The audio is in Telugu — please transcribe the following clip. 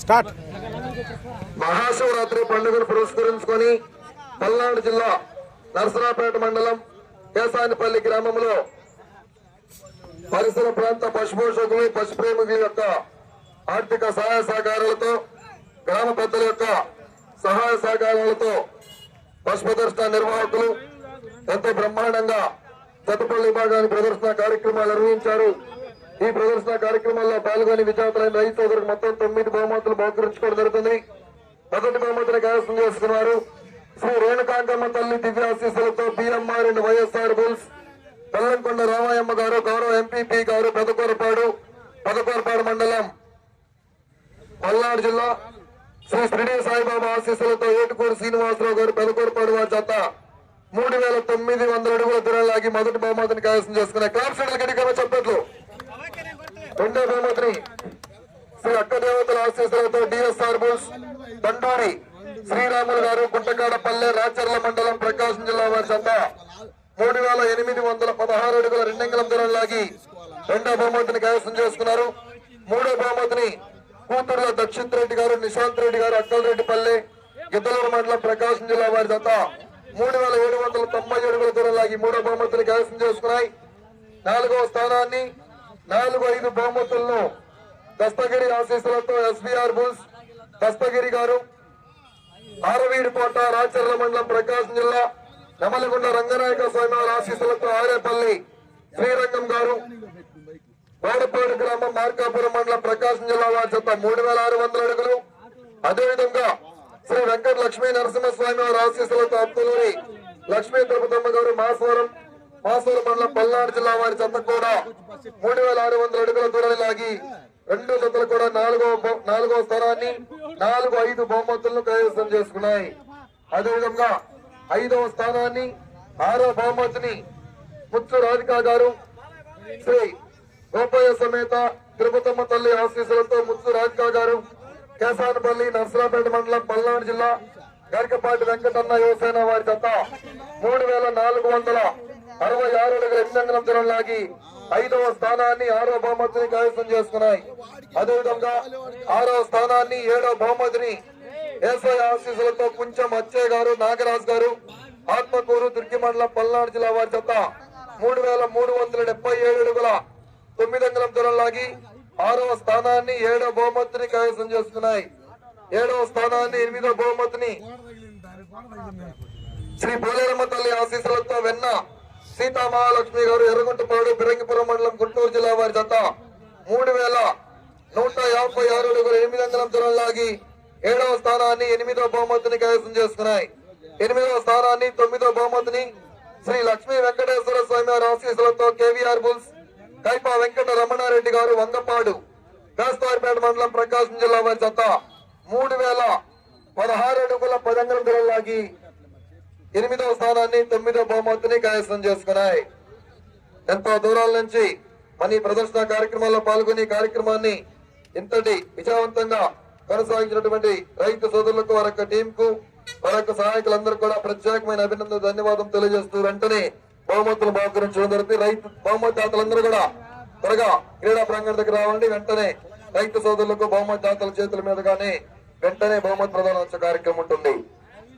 స్టార్ట్. మహాశివరాత్రి పండుగను పురస్కరించుకొని పల్నాడు జిల్లా నరసరాపేట మండలం కేసానిపల్లి గ్రామంలో పరిసర ప్రాంత పశుపోషకులు పశుప్రేమికుల యొక్క ఆర్థిక సహాయ సహకారాలతో గ్రామ పెద్దల యొక్క సహాయ సహకారాలతో పశు ప్రదర్శన నిర్వాహకులు ఎంతో బ్రహ్మాండంగా చెత్తపల్లి విభాగాన్ని ప్రదర్శన కార్యక్రమాలు నిర్వహించారు. ఈ ప్రదర్శన కార్యక్రమాల్లో పాల్గొని విజేతలైన రైతు సోదరులకు మొత్తం 9 బహుమతులు బహుకరించుకోవడం జరుగుతుంది. మొదటి బహుమతిని కైవసం చేసుకున్నారు శ్రీ రేణుకాంకమ్మ తల్లి దివ్యాశీస్సులతో BMR and YSR bulls Bellamkonda Ramayamma గారు, గౌరవ ఎంపీపీ గారు, పెదకూరపాడు మండలం పల్నాడు జిల్లా. శ్రీ షిరిడి సాయిబాబా ఆశీస్సులతో ఏటుకూరు శ్రీనివాసరావు గారు, పెదకూరపాడు వారి జత 3900 అడుగుల దూరం లాగి మొదటి బహుమతిని కైవసం చేసుకున్నారు. క్లాప్స్ గడిగా చెప్పట్లు. రెండో బహుమతిని శ్రీ అక్క దేవతల ఆశీస్సులతో డిఎస్ఆర్ బుల్స్ దండూరి శ్రీరాములు గారు, గుంటకాడపల్లె రాచర్ల మండలం ప్రకాశం జిల్లా వారి జత 3816 అడుగుల 2 అంగుళం దూరం లాగి రెండో బహుమతిని కైవసం చేసుకున్నారు. మూడో బహుమతిని కూతురుల దక్షిత్ రెడ్డి గారు, నిశాంత్ రెడ్డి గారు, అక్కలరెడ్డిపల్లె గిద్దలూరు మండలం ప్రకాశం జిల్లా వారి జత 3790 అడుగుల దూరం లాగి మూడో బహుమతిని కైవసం చేసుకున్నాయి. నాలుగవ స్థానాన్ని 4-5 బహుమతులను దస్తగిరి ఆశీస్సులతో ఎస్బీఆర్ బుల్స్ దస్తగిరి గారు, ఆరవీడిపోట రాచర్ల మండలం ప్రకాశం జిల్లా, నమలగుండ రంగనాయక స్వామి వారి ఆశీస్సులతో ఆరేపల్లి శ్రీరంగం గారు, వాడపాడు గ్రామం మార్కాపురం మండలం ప్రకాశం జిల్లా వారి జత 3600 అడుగులు. అదేవిధంగా శ్రీ వెంకట లక్ష్మీ నరసింహస్వామి వారి ఆశీస్సులతో అత్తులూరి లక్ష్మీ తిరుపతమ్మ గారు, మాసవరం మండలం పల్నాడు జిల్లా వారి జత కూడా 3600 అడుగుల దూరాన్ని లాగి రెండు జతలు కూడా నాలుగో స్థానాన్ని 4-5 బహుమతులను కైవసం చేసుకున్నాయి. అదేవిధంగా 5వ స్థానాన్ని 6వ బహుమతిని ముచ్చు రాధికా గారు, శ్రీ గోపయ్య సమేత తిరుపతమ్మ తల్లి ఆశీస్సులతో ముచ్చు రాధికా గారు, కేసానపల్లి నర్సరాపేట మండలం పల్నాడు జిల్లా, గరికపాటి వెంకటన్న యువసేన వారి జత 3466 అడుగుల 2 అంగుళం దూరం లాగి 5వ స్థానాన్ని 6వ బహుమతిని కైవసం చేసుకున్నాయి. అదేవిధంగా 6వ స్థానాన్ని 7వ బహుమతిని ఏసఐ ఆశీస్సులతో కొంచెం అచ్చయ్య గారు, నాగరాజు గారు, ఆత్మకూరు దుర్గి మండలం పల్నాడు జిల్లా వారి జత 3377 అడుగుల 9 అంగుళం దూరం లాగి 6వ స్థానాన్ని 7వ బహుమతిని కైవసం చేసుకున్నాయి. 7వ స్థానాన్ని 8వ బహుమతిని శ్రీ పోలేరమ్మ తల్లి ఆశీస్సులతో వెన్న సీతామహాలక్ష్మి గారు, ఎర్రగుంటపాడు బిరంగిపురం మండలం గుంటూరు జిల్లా వారి జత 3156 అడుగుల 8 అంగుళం దూరం లాగి 7వ స్థానాన్ని 8వ బహుమతిని కైవసం చేసుకున్నాయి. 8వ స్థానాన్ని 9వ బహుమతిని శ్రీ లక్ష్మీ వెంకటేశ్వర స్వామి వారి ఆశీస్సులతో కేవీఆర్ బుల్స్ కైపా వెంకట రమణారెడ్డి గారు, వంగపాడు కాస్తారిపేట మండలం ప్రకాశం జిల్లా వారి జత 3016 అడుగుల 10 అంగుళం దూరం లాగి 8వ స్థానాన్ని 9వ బహుమతిని కైవసం చేసుకున్నాయి. ఎంతో దూరాల నుంచి మన ఈ ప్రదర్శన కార్యక్రమాల్లో పాల్గొని కార్యక్రమాన్ని ఇంతటి విజయవంతంగా కొనసాగించినటువంటి రైతు సోదరులకు, వారి యొక్క టీం కు, వారి యొక్క సహాయకులందరూ కూడా ప్రత్యేకమైన అభినందన, ధన్యవాదం తెలియజేస్తూ వెంటనే బహుమతులు బహుకరించడం జరుగుతుంది. రైతు బహుమతి దాతలందరూ కూడా త్వరగా క్రీడా ప్రాంగణం దగ్గర రావండి. వెంటనే రైతు సోదరులకు బహుమతి దాతల చేతుల మీదుగానే వెంటనే బహుమతి ప్రదానం కార్యక్రమం ఉంటుంది.